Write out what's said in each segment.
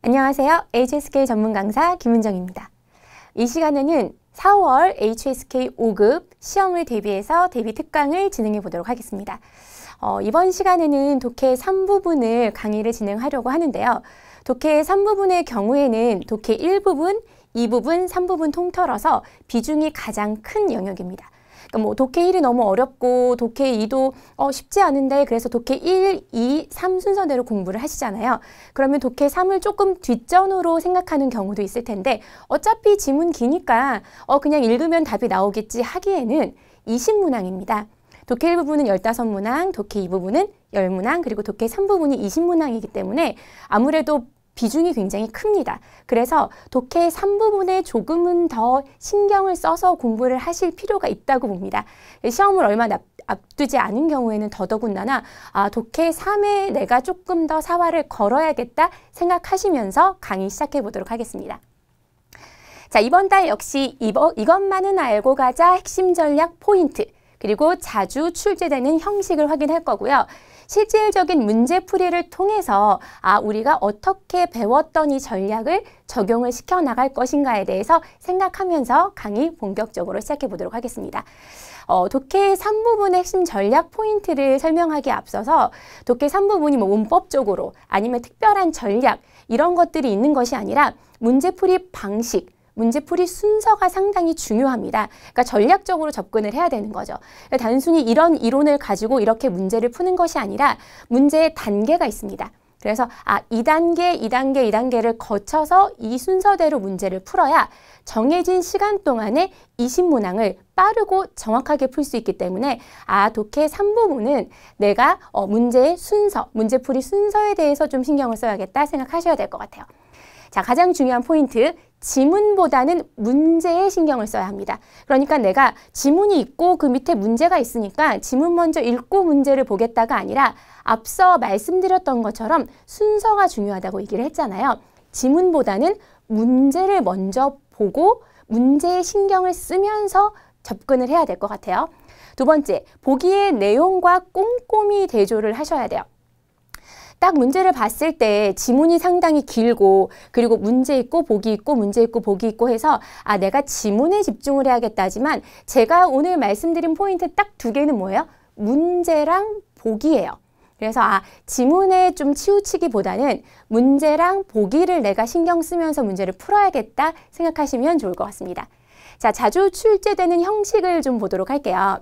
안녕하세요. HSK 전문 강사 김은정입니다. 이 시간에는 4월 HSK 5급 시험을 대비해서 대비 특강을 진행해 보도록 하겠습니다. 이번 시간에는 독해 3부분을 강의를 진행하려고 하는데요. 독해 3부분의 경우에는 독해 1부분, 2부분, 3부분 통틀어서 비중이 가장 큰 영역입니다. 그러니까 독해 1이 너무 어렵고 독해 2도 쉽지 않은데 그래서 독해 1, 2, 3 순서대로 공부를 하시잖아요. 그러면 독해 3을 조금 뒷전으로 생각하는 경우도 있을 텐데 어차피 지문 기니까 그냥 읽으면 답이 나오겠지 하기에는 20문항입니다. 독해 1부분은 15문항, 독해 2부분은 10문항, 그리고 독해 3부분이 20문항이기 때문에 아무래도 비중이 굉장히 큽니다. 그래서 독해 3부분에 조금은 더 신경을 써서 공부를 하실 필요가 있다고 봅니다. 시험을 얼마 앞두지 않은 경우에는 더더군다나 독해 3에 내가 조금 더 사활을 걸어야겠다 생각하시면서 강의 시작해 보도록 하겠습니다. 자, 이번 달 역시 이것만은 알고 가자 핵심 전략 포인트, 그리고 자주 출제되는 형식을 확인할 거고요. 실질적인 문제풀이를 통해서 우리가 어떻게 배웠던 이 전략을 적용을 시켜 나갈 것인가에 대해서 생각하면서 강의 본격적으로 시작해 보도록 하겠습니다. 독해 3부분의 핵심 전략 포인트를 설명하기에 앞서서 독해 3부분이 문법적으로 아니면 특별한 전략 이런 것들이 있는 것이 아니라 문제풀이 방식, 문제풀이 순서가 상당히 중요합니다. 그러니까 전략적으로 접근을 해야 되는 거죠. 단순히 이런 이론을 가지고 이렇게 문제를 푸는 것이 아니라 문제의 단계가 있습니다. 그래서 2단계, 2단계, 2단계를 거쳐서 이 순서대로 문제를 풀어야 정해진 시간 동안에 20문항을 빠르고 정확하게 풀 수 있기 때문에 독해 3부분은 내가 문제의 순서, 문제풀이 순서에 대해서 좀 신경을 써야겠다 생각하셔야 될 것 같아요. 자, 가장 중요한 포인트, 지문보다는 문제에 신경을 써야 합니다. 그러니까 내가 지문이 있고 그 밑에 문제가 있으니까 지문 먼저 읽고 문제를 보겠다가 아니라 앞서 말씀드렸던 것처럼 순서가 중요하다고 얘기를 했잖아요. 지문보다는 문제를 먼저 보고 문제에 신경을 쓰면서 접근을 해야 될 것 같아요. 두 번째, 보기의 내용과 꼼꼼히 대조를 하셔야 돼요. 딱 문제를 봤을 때 지문이 상당히 길고 그리고 문제 있고 보기 있고 문제 있고 보기 있고 해서 내가 지문에 집중을 해야겠다 하지만 제가 오늘 말씀드린 포인트 딱 두 개는 뭐예요? 문제랑 보기예요. 그래서 지문에 좀 치우치기보다는 문제랑 보기를 내가 신경 쓰면서 문제를 풀어야겠다 생각하시면 좋을 것 같습니다. 자, 자주 출제되는 형식을 좀 보도록 할게요.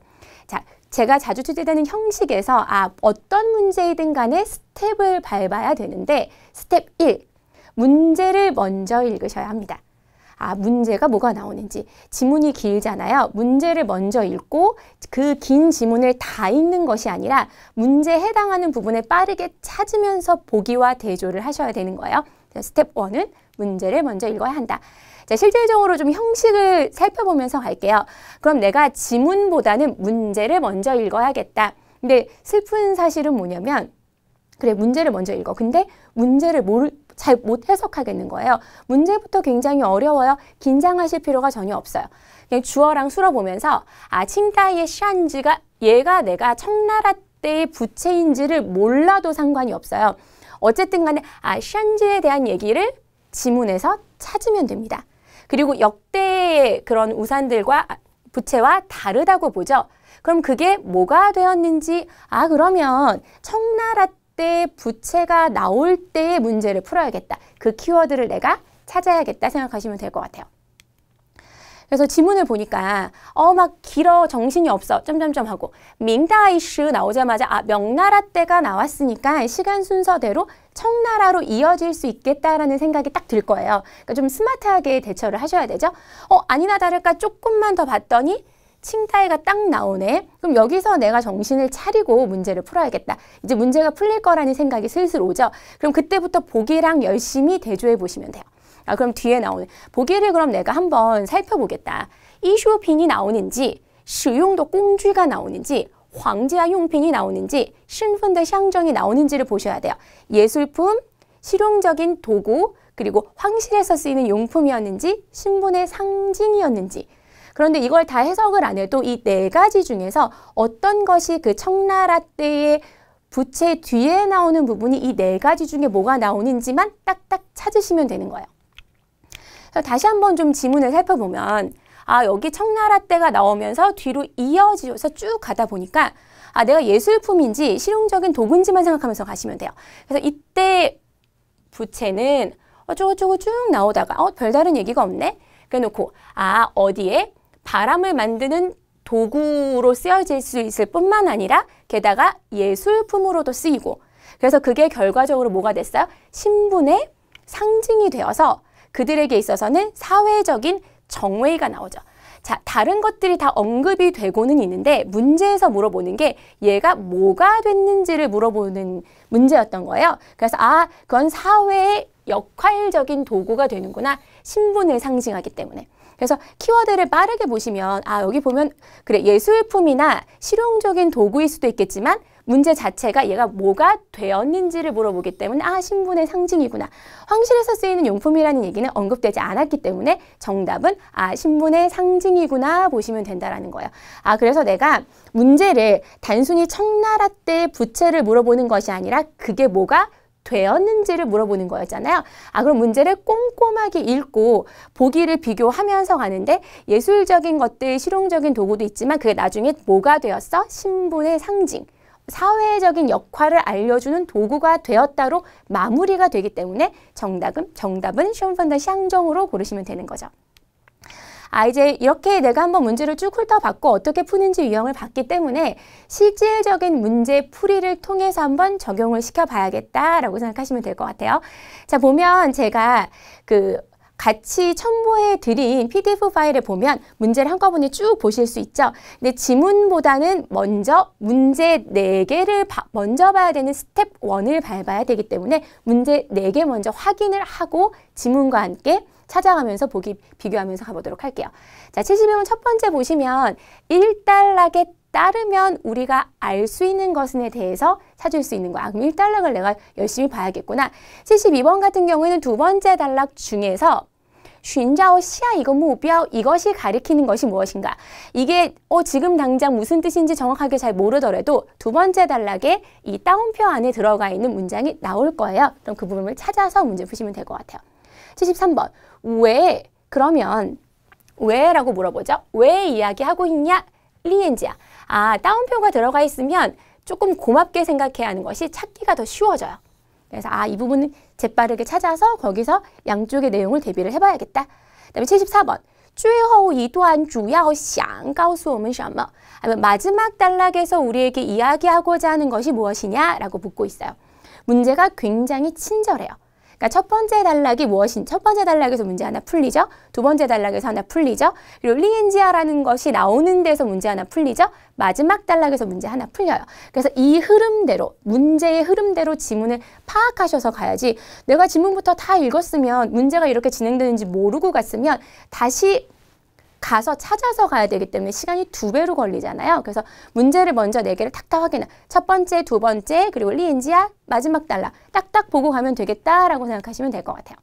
자, 제가 자주 출제되는 형식에서 어떤 문제이든 간에 스텝을 밟아야 되는데 스텝 1, 문제를 먼저 읽으셔야 합니다. 문제가 뭐가 나오는지. 지문이 길잖아요. 문제를 먼저 읽고 그 긴 지문을 다 읽는 것이 아니라 문제에 해당하는 부분을 빠르게 찾으면서 보기와 대조를 하셔야 되는 거예요. 스텝 1은 문제를 먼저 읽어야 한다. 자, 실질적으로 좀 형식을 살펴보면서 갈게요. 그럼 내가 지문보다는 문제를 먼저 읽어야겠다. 근데 슬픈 사실은 뭐냐면 그래, 문제를 먼저 읽어. 근데 문제를 잘 못 해석하겠는 거예요. 문제부터 굉장히 어려워요. 긴장하실 필요가 전혀 없어요. 그냥 주어랑 수어 보면서 칭따이의 샨지가 얘가 내가 청나라 때의 부채인지를 몰라도 상관이 없어요. 어쨌든 간에 샨지에 대한 얘기를 지문에서 찾으면 됩니다. 그리고 역대의 그런 우산들과 부채와 다르다고 보죠. 그럼 그게 뭐가 되었는지, 그러면 청나라 때 부채가 나올 때의 문제를 풀어야겠다. 그 키워드를 내가 찾아야겠다 생각하시면 될 것 같아요. 그래서 지문을 보니까 막 길어, 정신이 없어, 점점점 하고 밍다이시 나오자마자 명나라 때가 나왔으니까 시간 순서대로 청나라로 이어질 수 있겠다라는 생각이 딱 들 거예요. 그러니까 좀 스마트하게 대처를 하셔야 되죠. 아니나 다를까 조금만 더 봤더니 칭타이가 딱 나오네. 그럼 여기서 내가 정신을 차리고 문제를 풀어야겠다. 이제 문제가 풀릴 거라는 생각이 슬슬 오죠. 그럼 그때부터 보기랑 열심히 대조해 보시면 돼요. 그럼 뒤에 나오는 보기를 그럼 내가 한번 살펴보겠다. 이쇼핑이 나오는지, 使用的工具가 나오는지, 황제와 용品이 나오는지, 身份的象征이 나오는지를 보셔야 돼요. 예술품, 실용적인 도구, 그리고 황실에서 쓰이는 용품이었는지, 신분의 상징이었는지. 그런데 이걸 다 해석을 안 해도 이 네 가지 중에서 어떤 것이 그 청나라 때의 부채 뒤에 나오는 부분이 이 네 가지 중에 뭐가 나오는지만 딱딱 찾으시면 되는 거예요. 다시 한번 좀 지문을 살펴보면 여기 청나라 때가 나오면서 뒤로 이어져서 쭉 가다 보니까 내가 예술품인지 실용적인 도구인지만 생각하면서 가시면 돼요. 그래서 이때 부채는 어쩌고저쩌고 쭉 나오다가 별다른 얘기가 없네? 그래놓고 어디에 바람을 만드는 도구로 쓰여질 수 있을 뿐만 아니라 게다가 예술품으로도 쓰이고 그래서 그게 결과적으로 뭐가 됐어요? 신분의 상징이 되어서 그들에게 있어서는 사회적인 정웨이가 나오죠. 자, 다른 것들이 다 언급이 되고는 있는데 문제에서 물어보는 게 얘가 뭐가 됐는지를 물어보는 문제였던 거예요. 그래서 그건 사회의 역할적인 도구가 되는구나. 신분을 상징하기 때문에. 그래서 키워드를 빠르게 보시면 여기 보면 그래 예술품이나 실용적인 도구일 수도 있겠지만 문제 자체가 얘가 뭐가 되었는지를 물어보기 때문에 신분의 상징이구나. 황실에서 쓰이는 용품이라는 얘기는 언급되지 않았기 때문에 정답은 신분의 상징이구나 보시면 된다라는 거예요. 그래서 내가 문제를 단순히 청나라 때 부채를 물어보는 것이 아니라 그게 뭐가 되었는지를 물어보는 거였잖아요. 그럼 문제를 꼼꼼하게 읽고 보기를 비교하면서 가는데 예술적인 것들, 실용적인 도구도 있지만 그게 나중에 뭐가 되었어? 신분의 상징. 사회적인 역할을 알려주는 도구가 되었다로 마무리가 되기 때문에 정답은 숀펀더 샹정으로 고르시면 되는 거죠. 이제 이렇게 내가 한번 문제를 쭉 훑어봤고 어떻게 푸는지 유형을 봤기 때문에 실질적인 문제 풀이를 통해서 한번 적용을 시켜봐야겠다라고 생각하시면 될 것 같아요. 자, 보면 제가 같이 첨부해 드린 PDF 파일을 보면 문제를 한꺼번에 쭉 보실 수 있죠. 근데 지문보다는 먼저 문제 4개를 먼저 봐야 되는 스텝 1을 밟아야 되기 때문에 문제 4개 먼저 확인을 하고 지문과 함께 찾아가면서 비교하면서 가보도록 할게요. 자, 71번 첫 번째 보시면 1단락에 따르면 우리가 알 수 있는 것에 대해서 찾을 수 있는 거야. 그럼 1단락을 내가 열심히 봐야겠구나. 72번 같은 경우에는 두 번째 단락 중에서 寻找下一个目标 이것이 가리키는 것이 무엇인가? 이게 지금 당장 무슨 뜻인지 정확하게 잘 모르더라도 두 번째 단락에 이 따옴표 안에 들어가 있는 문장이 나올 거예요. 그럼 그 부분을 찾아서 문제 푸시면 될 것 같아요. 73번 왜? 그러면 왜라고 물어보죠. 왜 이야기하고 있냐? 리엔지야. 따옴표가 들어가 있으면 조금 고맙게 생각해야 하는 것이 찾기가 더 쉬워져요. 그래서 이 부분은 재빠르게 찾아서 거기서 양쪽의 내용을 대비를 해봐야겠다. 그 다음에 74번 最后一段主要想告诉我们什么? 마지막 단락에서 우리에게 이야기하고자 하는 것이 무엇이냐라고 묻고 있어요. 문제가 굉장히 친절해요. 그러니까 첫 번째 단락이 첫 번째 단락에서 문제 하나 풀리죠. 두 번째 단락에서 하나 풀리죠. 그리고 리엔지아라는 것이 나오는 데서 문제 하나 풀리죠. 마지막 단락에서 문제 하나 풀려요. 그래서 이 흐름대로, 문제의 흐름대로 지문을 파악하셔서 가야지 내가 지문부터 다 읽었으면 문제가 이렇게 진행되는지 모르고 갔으면 다시 가서 찾아서 가야 되기 때문에 시간이 2배로 걸리잖아요. 그래서 문제를 먼저 4개를 탁탁 확인해. 첫 번째, 두 번째, 그리고 리엔지아 마지막 단락 딱딱 보고 가면 되겠다라고 생각하시면 될 것 같아요.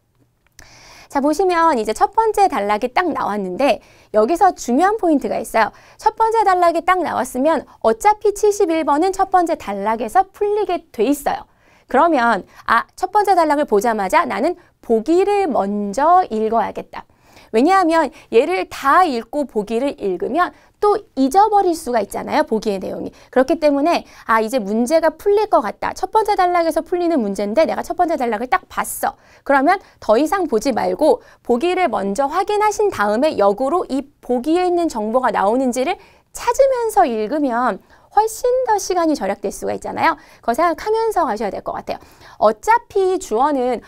자, 보시면 이제 첫 번째 단락이 딱 나왔는데 여기서 중요한 포인트가 있어요. 첫 번째 단락이 딱 나왔으면 어차피 71번은 첫 번째 단락에서 풀리게 돼 있어요. 그러면 첫 번째 단락을 보자마자 나는 보기를 먼저 읽어야겠다. 왜냐하면 얘를 다 읽고 보기를 읽으면 또 잊어버릴 수가 있잖아요. 보기의 내용이. 그렇기 때문에 이제 문제가 풀릴 것 같다. 첫 번째 단락에서 풀리는 문제인데 내가 첫 번째 단락을 딱 봤어. 그러면 더 이상 보지 말고 보기를 먼저 확인하신 다음에 역으로 이 보기에 있는 정보가 나오는지를 찾으면서 읽으면 훨씬 더 시간이 절약될 수가 있잖아요. 그거 생각하면서 가셔야 될 것 같아요. 어차피 주어는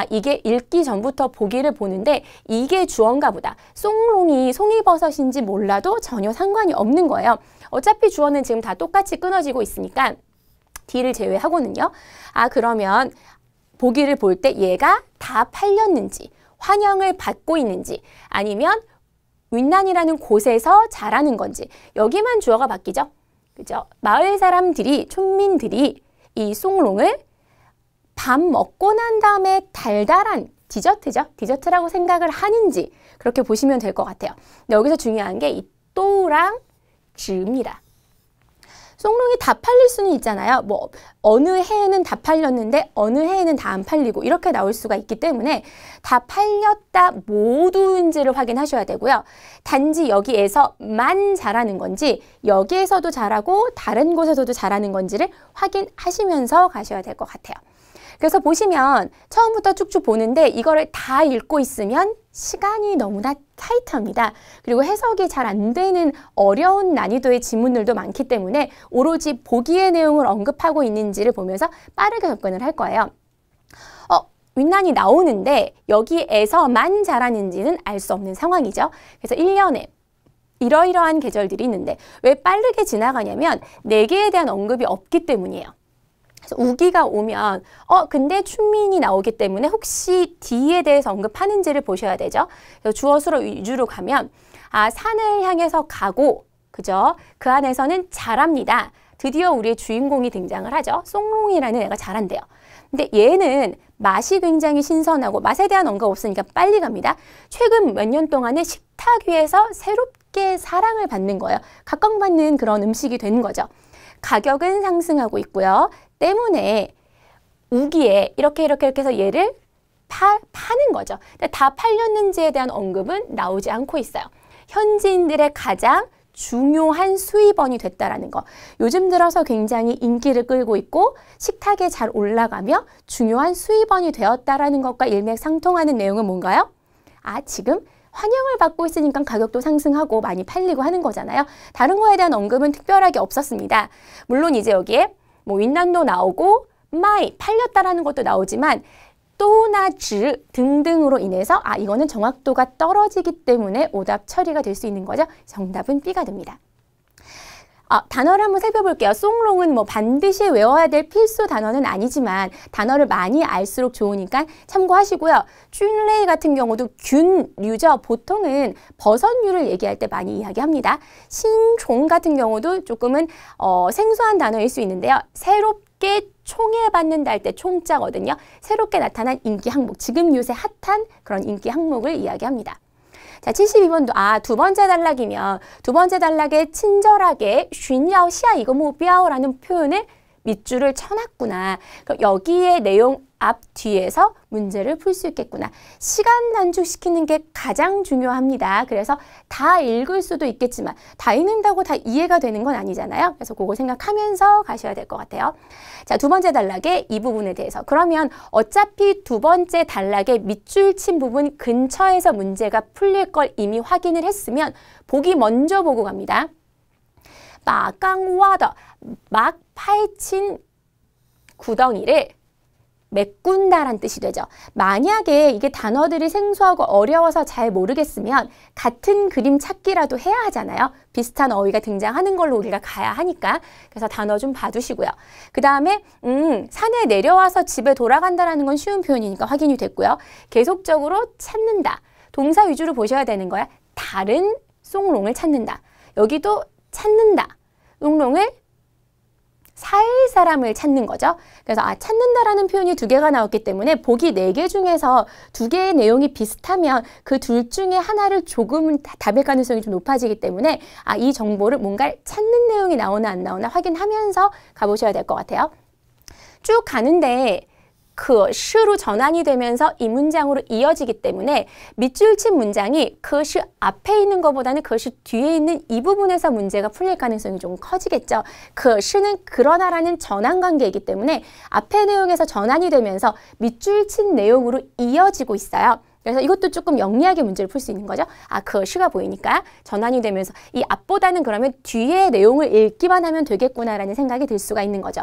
이게 읽기 전부터 보기를 보는데 이게 주어인가 보다. 쏭롱이 송이버섯인지 몰라도 전혀 상관이 없는 거예요. 어차피 주어는 지금 다 똑같이 끊어지고 있으니까 D를 제외하고는요. 그러면 보기를 볼 때 얘가 다 팔렸는지 환영을 받고 있는지 아니면 윈난이라는 곳에서 자라는 건지 여기만 주어가 바뀌죠. 그죠? 마을 사람들이, 촌민들이 이 쏭롱을 밥 먹고 난 다음에 달달한 디저트죠. 디저트라고 생각을 하는지 그렇게 보시면 될 것 같아요. 근데 여기서 중요한 게 이 또랑 즈입니다. 송롱이 다 팔릴 수는 있잖아요. 뭐 어느 해에는 다 팔렸는데 어느 해에는 다 안 팔리고 이렇게 나올 수가 있기 때문에 다 팔렸다 모두인지를 확인하셔야 되고요. 단지 여기에서만 잘하는 건지 여기에서도 잘하고 다른 곳에서도 잘하는 건지를 확인하시면서 가셔야 될 것 같아요. 그래서 보시면 처음부터 쭉쭉 보는데 이거를 다 읽고 있으면 시간이 너무나 타이트합니다. 그리고 해석이 잘 안 되는 어려운 난이도의 지문들도 많기 때문에 오로지 보기의 내용을 언급하고 있는지를 보면서 빠르게 접근을 할 거예요. 윈난이 나오는데 여기에서만 잘하는지는 알 수 없는 상황이죠. 그래서 1년에 이러이러한 계절들이 있는데 왜 빠르게 지나가냐면 4개에 대한 언급이 없기 때문이에요. 그래서 우기가 오면 근데 춘민이 나오기 때문에 혹시 뒤에 대해서 언급하는지를 보셔야 되죠. 그래서 주어 수로 위주로 가면 산을 향해서 가고 그죠? 그 안에서는 잘합니다. 드디어 우리의 주인공이 등장을 하죠. 송롱이라는 애가 잘한대요. 근데 얘는 맛이 굉장히 신선하고 맛에 대한 언급 없으니까 빨리 갑니다. 최근 몇 년 동안에 식탁 위에서 새롭게 사랑을 받는 거예요. 각광받는 그런 음식이 되는 거죠. 가격은 상승하고 있고요. 때문에 우기에 이렇게 해서 얘를 파는 거죠. 근데 다 팔렸는지에 대한 언급은 나오지 않고 있어요. 현지인들의 가장 중요한 수입원이 됐다라는 거. 요즘 들어서 굉장히 인기를 끌고 있고 식탁에 잘 올라가며 중요한 수입원이 되었다라는 것과 일맥상통하는 내용은 뭔가요? 지금 환영을 받고 있으니까 가격도 상승하고 많이 팔리고 하는 거잖아요. 다른 거에 대한 언급은 특별하게 없었습니다. 물론 이제 여기에 뭐 윈난도 나오고 마이 팔렸다라는 것도 나오지만 또나 즈 등등으로 인해서 이거는 정확도가 떨어지기 때문에 오답 처리가 될 수 있는 거죠. 정답은 B가 됩니다. 단어를 한번 살펴볼게요. 송롱은 뭐 반드시 외워야 될 필수 단어는 아니지만 단어를 많이 알수록 좋으니까 참고하시고요. 쭌레이 같은 경우도 균류죠. 보통은 버섯류를 얘기할 때 많이 이야기합니다. 신종 같은 경우도 조금은 생소한 단어일 수 있는데요. 새롭게 총애받는다 할 때 총자거든요. 새롭게 나타난 인기 항목, 지금 요새 핫한 그런 인기 항목을 이야기합니다. 자, 72번도 두 번째 단락이면 두 번째 단락에 친절하게 쉰야오 시야 이거目标라는 표현을 밑줄을 쳐놨구나. 그럼 여기에 내용 앞 뒤에서 문제를 풀 수 있겠구나. 시간 단축시키는 게 가장 중요합니다. 그래서 다 읽을 수도 있겠지만 다 읽는다고 다 이해가 되는 건 아니잖아요. 그래서 그거 생각하면서 가셔야 될 것 같아요. 자, 두 번째 단락의 이 부분에 대해서 그러면 어차피 두 번째 단락의 밑줄 친 부분 근처에서 문제가 풀릴 걸 이미 확인을 했으면 보기 먼저 보고 갑니다. 마강와더 막 파헤친 구덩이를 메꾼다란 뜻이 되죠. 만약에 이게 단어들이 생소하고 어려워서 잘 모르겠으면 같은 그림 찾기라도 해야 하잖아요. 비슷한 어휘가 등장하는 걸로 우리가 가야 하니까. 그래서 단어 좀 봐두시고요. 그 다음에 산에 내려와서 집에 돌아간다라는 건 쉬운 표현이니까 확인이 됐고요. 계속적으로 찾는다. 동사 위주로 보셔야 되는 거야. 다른 송롱을 찾는다. 여기도 찾는다. 송롱을 살 사람을 찾는 거죠. 그래서 찾는다라는 표현이 2개가 나왔기 때문에 보기 4개 중에서 2개의 내용이 비슷하면 그 둘 중에 하나를 조금은 답일 가능성이 좀 높아지기 때문에 이 정보를 뭔가 찾는 내용이 나오나 안 나오나 확인하면서 가보셔야 될 것 같아요. 쭉 가는데 그 시로 전환이 되면서 이 문장으로 이어지기 때문에 밑줄 친 문장이 그 시 앞에 있는 것보다는 그 시 뒤에 있는 이 부분에서 문제가 풀릴 가능성이 좀 커지겠죠. 그 시는 그러나라는 전환 관계이기 때문에 앞에 내용에서 전환이 되면서 밑줄 친 내용으로 이어지고 있어요. 그래서 이것도 조금 영리하게 문제를 풀 수 있는 거죠. 그 시가 보이니까 전환이 되면서 이 앞보다는 그러면 뒤에 내용을 읽기만 하면 되겠구나라는 생각이 들 수가 있는 거죠.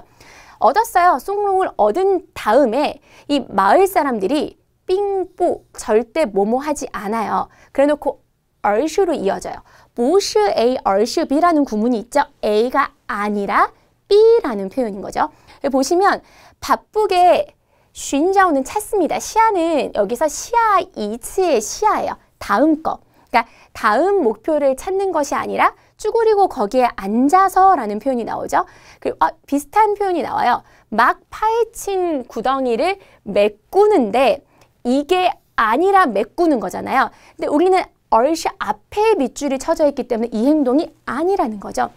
얻었어요. 송롱을 얻은 다음에 이 마을 사람들이 삥뿌 절대 뭐뭐 하지 않아요. 그래놓고 얼슈로 이어져요. 보시 A 얼슈 B라는 구문이 있죠. A가 아니라 B라는 표현인 거죠. 보시면 바쁘게 쉰자오는 찾습니다. 시야는 여기서 시야 이치의 시야예요. 다음 거. 그러니까 다음 목표를 찾는 것이 아니라 쭈그리고 거기에 앉아서라는 표현이 나오죠. 그리고 비슷한 표현이 나와요. 막 파헤친 구덩이를 메꾸는데 이게 아니라 메꾸는 거잖아요. 근데 우리는 얼시 앞에 밑줄이 쳐져 있기 때문에 이 행동이 아니라는 거죠.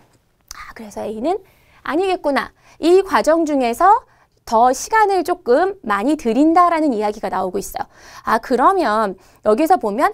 그래서 A는 아니겠구나. 이 과정 중에서 더 시간을 조금 많이 들인다라는 이야기가 나오고 있어요. 아, 그러면 여기서 보면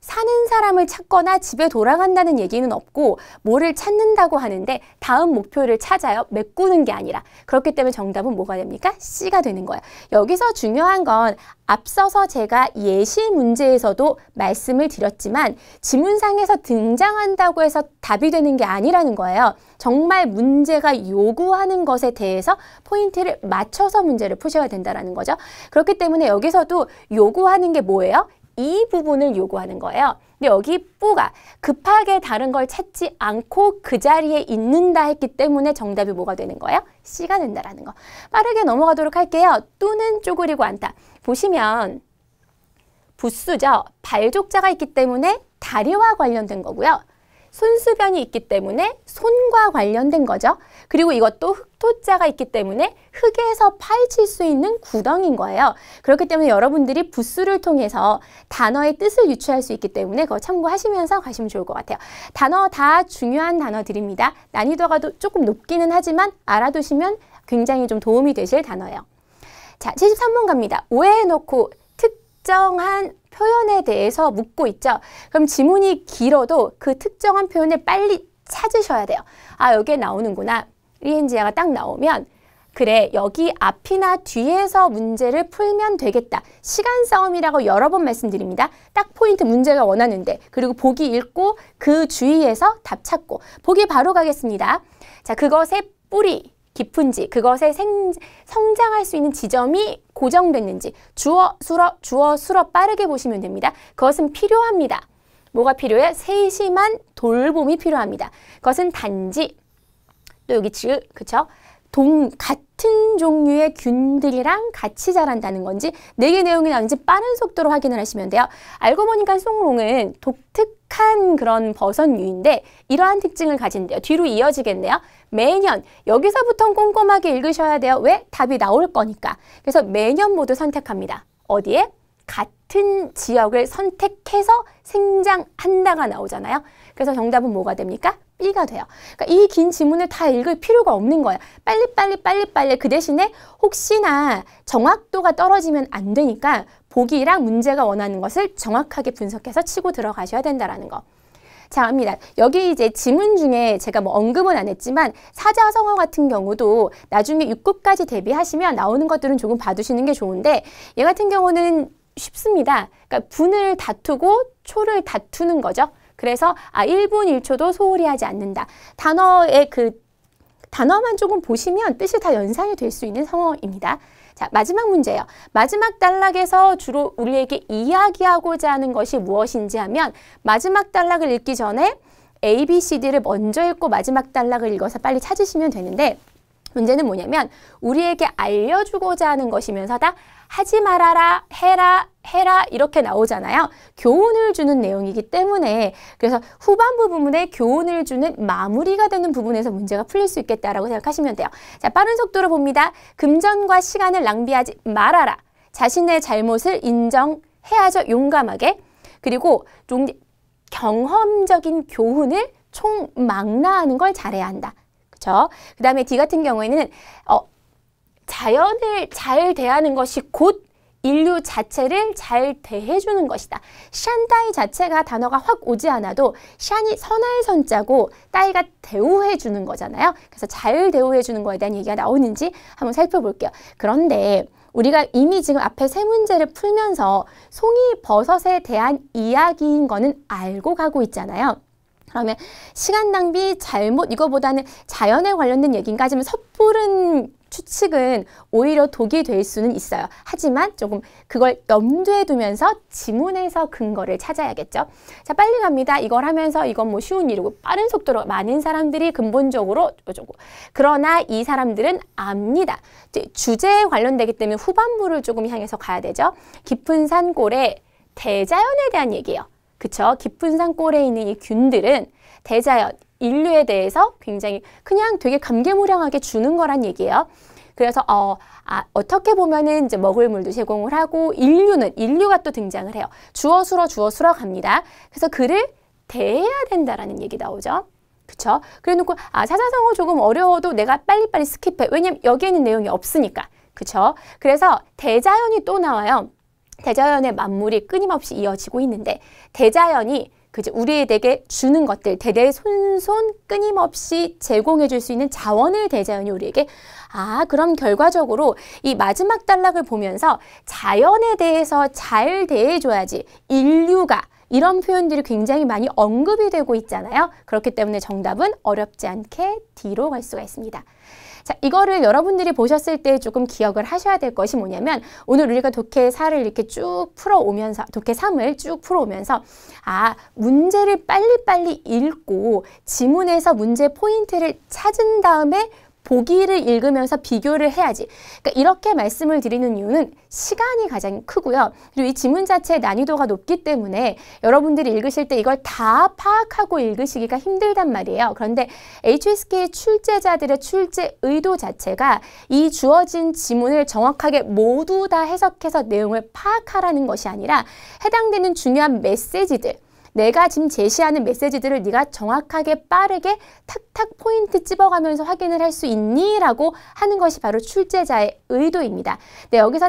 사는 사람을 찾거나 집에 돌아간다는 얘기는 없고 뭐를 찾는다고 하는데 다음 목표를 찾아요. 메꾸는 게 아니라. 그렇기 때문에 정답은 뭐가 됩니까? C가 되는 거예요. 여기서 중요한 건 앞서서 제가 예시 문제에서도 말씀을 드렸지만 지문상에서 등장한다고 해서 답이 되는 게 아니라는 거예요. 정말 문제가 요구하는 것에 대해서 포인트를 맞춰서 문제를 푸셔야 된다는 거죠. 그렇기 때문에 여기서도 요구하는 게 뭐예요? 이 부분을 요구하는 거예요. 근데 여기 뿌가 급하게 다른 걸 찾지 않고 그 자리에 있는다 했기 때문에 정답이 뭐가 되는 거예요? C가 된다라는 거. 빠르게 넘어가도록 할게요. 뚜는 쪼그리고 앉다. 보시면 부수죠. 발족자가 있기 때문에 다리와 관련된 거고요. 손수변이 있기 때문에 손과 관련된 거죠. 그리고 이것도 흑토자가 있기 때문에 흙에서 파헤칠 수 있는 구덩이인 거예요. 그렇기 때문에 여러분들이 부수를 통해서 단어의 뜻을 유추할 수 있기 때문에 그거 참고하시면서 가시면 좋을 것 같아요. 단어 다 중요한 단어들입니다. 난이도가 조금 높기는 하지만 알아두시면 굉장히 좀 도움이 되실 단어예요. 자, 73번 갑니다. 오해해놓고 특정한 표현에 대해서 묻고 있죠. 그럼 지문이 길어도 그 특정한 표현을 빨리 찾으셔야 돼요. 아, 여기에 나오는구나. 리엔지아가 딱 나오면 그래, 여기 앞이나 뒤에서 문제를 풀면 되겠다. 시간 싸움이라고 여러 번 말씀드립니다. 딱 포인트 문제가 원하는데 그리고 보기 읽고 그 주위에서 답 찾고 보기 바로 가겠습니다. 자, 그것의 뿌리 깊은지, 그것의 성장할 수 있는 지점이 고정됐는지 주어, 수러 빠르게 보시면 됩니다. 그것은 필요합니다. 뭐가 필요해? 세심한 돌봄이 필요합니다. 그것은 단지 또 여기 그쵸? 같은 종류의 균들이랑 같이 자란다는 건지 4개 내용이 나오는지 빠른 속도로 확인을 하시면 돼요. 알고 보니까 송롱은 독특한 그런 버섯류인데 이러한 특징을 가진대요. 뒤로 이어지겠네요. 매년 여기서부터 꼼꼼하게 읽으셔야 돼요. 왜? 답이 나올 거니까. 그래서 매년 모두 선택합니다. 어디에? 같은 지역을 선택해서 생장한다가 나오잖아요. 그래서 정답은 뭐가 됩니까? B가 돼요. 그러니까 이 긴 지문을 다 읽을 필요가 없는 거예요. 빨리 그 대신에 혹시나 정확도가 떨어지면 안 되니까 보기랑 문제가 원하는 것을 정확하게 분석해서 치고 들어가셔야 된다는 거. 자, 갑니다. 여기 이제 지문 중에 제가 뭐 언급은 안 했지만 사자성어 같은 경우도 나중에 6급까지 대비하시면 나오는 것들은 조금 봐두시는 게 좋은데 얘 같은 경우는 쉽습니다. 그러니까 분을 다투고 초를 다투는 거죠. 그래서 1분 1초도 소홀히 하지 않는다. 단어의 단어만 조금 보시면 뜻이 다 연상이 될 수 있는 성어입니다. 자, 마지막 문제예요. 마지막 단락에서 주로 우리에게 이야기하고자 하는 것이 무엇인지 하면 마지막 단락을 읽기 전에 A, B, C, D를 먼저 읽고 마지막 단락을 읽어서 빨리 찾으시면 되는데 문제는 뭐냐면 우리에게 알려주고자 하는 것이면서 다 하지 말아라, 해라 이렇게 나오잖아요. 교훈을 주는 내용이기 때문에 그래서 후반부 부분에 교훈을 주는 마무리가 되는 부분에서 문제가 풀릴 수 있겠다라고 생각하시면 돼요. 자, 빠른 속도로 봅니다. 금전과 시간을 낭비하지 말아라. 자신의 잘못을 인정해야죠. 용감하게. 그리고 좀 경험적인 교훈을 총망라하는 걸 잘해야 한다. 그렇죠? 그 다음에 D 같은 경우에는 자연을 잘 대하는 것이 곧 인류 자체를 잘 대해주는 것이다. 샨따이 자체가 단어가 확 오지 않아도 샨이 선할 선자고 따이가 대우해주는 거잖아요. 그래서 잘 대우해주는 거에 대한 얘기가 나오는지 한번 살펴볼게요. 그런데 우리가 이미 지금 앞에 세 문제를 풀면서 송이버섯에 대한 이야기인 거는 알고 가고 있잖아요. 그러면 시간 낭비, 잘못 이거보다는 자연에 관련된 얘기인가 하지만 섣부른 추측은 오히려 독이 될 수는 있어요. 하지만 조금 그걸 염두에 두면서 지문에서 근거를 찾아야겠죠. 자, 빨리 갑니다. 이걸 하면서 이건 뭐 쉬운 일이고 빠른 속도로 많은 사람들이 근본적으로 어쩌고. 그러나 이 사람들은 압니다. 주제에 관련되기 때문에 후반부를 조금 향해서 가야 되죠. 깊은 산골에 대자연에 대한 얘기예요. 그쵸? 깊은 산골에 있는 이 균들은 대자연, 인류에 대해서 굉장히 그냥 되게 감개무량하게 주는 거란 얘기예요. 그래서 어떻게 보면은 이제 먹을 물도 제공을 하고 인류가 또 등장을 해요. 주어 수러 갑니다. 그래서 그를 대해야 된다라는 얘기 나오죠. 그쵸? 그래 놓고 사자성어 조금 어려워도 내가 빨리빨리 스킵해. 왜냐면 여기에는 내용이 없으니까. 그쵸? 그래서 대자연이 또 나와요. 대자연의 만물이 끊임없이 이어지고 있는데 대자연이 그죠? 우리에게 주는 것들, 대대손손 끊임없이 제공해 줄 수 있는 자원을 대자연이 우리에게 그럼 결과적으로 이 마지막 단락을 보면서 자연에 대해서 잘 대해줘야지 인류가 이런 표현들이 굉장히 많이 언급이 되고 있잖아요. 그렇기 때문에 정답은 어렵지 않게 D로 갈 수가 있습니다. 자, 이거를 여러분들이 보셨을 때 조금 기억을 하셔야 될 것이 뭐냐면 오늘 우리가 독해 4를 이렇게 쭉 풀어오면서 독해 3을 쭉 풀어오면서 문제를 빨리빨리 읽고 지문에서 문제 포인트를 찾은 다음에 보기를 읽으면서 비교를 해야지. 그러니까 이렇게 말씀을 드리는 이유는 시간이 가장 크고요. 그리고 이 지문 자체의 난이도가 높기 때문에 여러분들이 읽으실 때 이걸 다 파악하고 읽으시기가 힘들단 말이에요. 그런데 HSK 출제자들의 출제 의도 자체가 이 주어진 지문을 정확하게 모두 다 해석해서 내용을 파악하라는 것이 아니라 해당되는 중요한 메시지들, 내가 지금 제시하는 메시지들을 네가 정확하게 빠르게 탁탁 포인트 찝어가면서 확인을 할 수 있니? 라고 하는 것이 바로 출제자의 의도입니다. 네, 여기서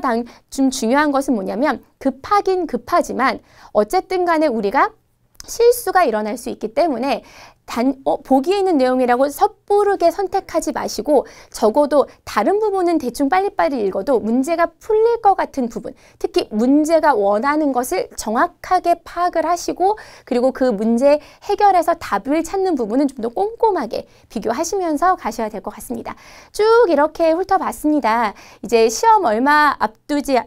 좀 중요한 것은 뭐냐면 급하긴 급하지만 어쨌든 간에 우리가 실수가 일어날 수 있기 때문에 보기에 있는 내용이라고 섣부르게 선택하지 마시고 적어도 다른 부분은 대충 빨리빨리 읽어도 문제가 풀릴 것 같은 부분, 특히 문제가 원하는 것을 정확하게 파악을 하시고 그리고 그 문제 해결해서 답을 찾는 부분은 좀 더 꼼꼼하게 비교하시면서 가셔야 될 것 같습니다. 쭉 이렇게 훑어봤습니다. 이제 시험 얼마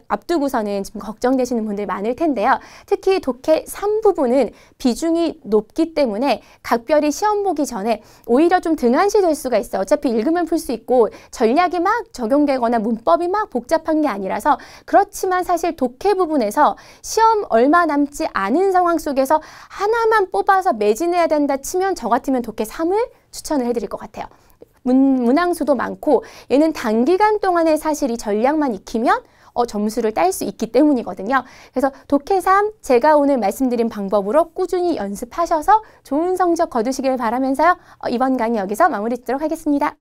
앞두고서는 지금 걱정되시는 분들 많을 텐데요. 특히 독해 3 부분은 비중이 높기 때문에 각별히 시험 보기 전에 오히려 좀 등한시 될 수가 있어요. 어차피 읽으면 풀 수 있고 전략이 막 적용되거나 문법이 막 복잡한 게 아니라서 그렇지만 사실 독해 부분에서 시험 얼마 남지 않은 상황 속에서 하나만 뽑아서 매진해야 된다 치면 저 같으면 독해 3을 추천을 해드릴 것 같아요. 문항수도 많고 얘는 단기간 동안에 사실 이 전략만 익히면 점수를 딸 수 있기 때문이거든요. 그래서 독해 3 제가 오늘 말씀드린 방법으로 꾸준히 연습하셔서 좋은 성적 거두시길 바라면서요. 이번 강의 여기서 마무리 짓도록 하겠습니다.